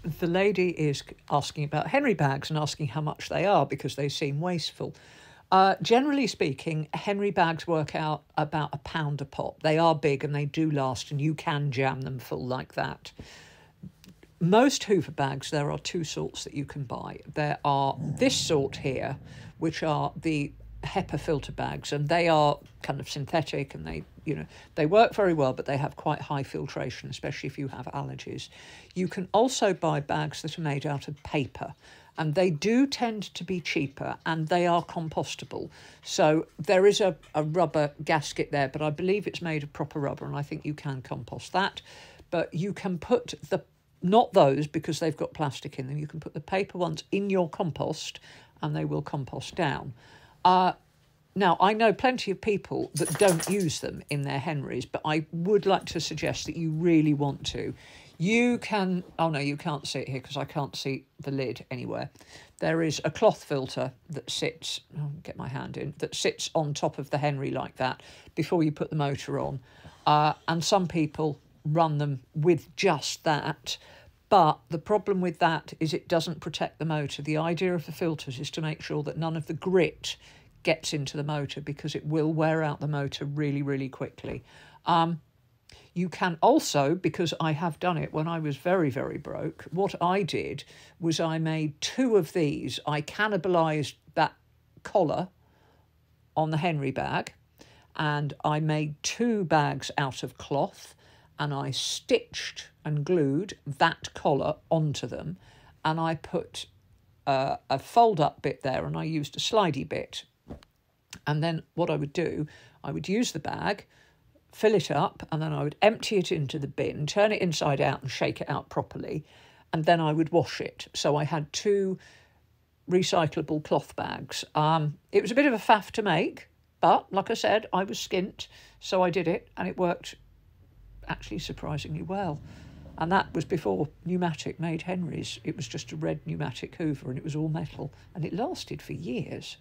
the lady is asking about Henry bags and asking how much they are because they seem wasteful. Generally speaking, Henry bags work out about £1 a pop. They are big and they do last, and you can jam them full like that. Most Hoover bags, there are two sorts that you can buy. There are this sort here, which are the HEPA filter bags, and they are kind of synthetic, and they work very well, but they have quite high filtration, especially if you have allergies. You can also buy bags that are made out of paper, and they do tend to be cheaper, and they are compostable. So there is a rubber gasket there, but I believe it's made of proper rubber, and I think you can compost that. But you can put not those, because they've got plastic in them. You can put the paper ones in your compost and they will compost down. Now, I know plenty of people that don't use them in their Henrys, but I would like to suggest that you really want to. You can... Oh, no, you can't see it here because I can't see the lid anywhere. There is a cloth filter that sits... I'll get my hand in. That sits on top of the Henry like that before you put the motor on. And some people run them with just that, but the problem with that is it doesn't protect the motor. The idea of the filters is to make sure that none of the grit gets into the motor, because it will wear out the motor really, really quickly. You can also, because I have done it when I was very, very broke, what I did was I made 2 of these. I cannibalised that collar on the Henry bag, and I made 2 bags out of cloth, and I stitched and glued that collar onto them, and I put a fold-up bit there, and I used a slidey bit. And then what I would do, I would use the bag, fill it up, and then I would empty it into the bin, turn it inside out and shake it out properly, and then I would wash it. So I had 2 recyclable cloth bags. It was a bit of a faff to make, but like I said, I was skint, so I did it, and it worked actually surprisingly well. And that was before pneumatic made Henrys. It was just a red pneumatic Hoover, and it was all metal, and it lasted for years.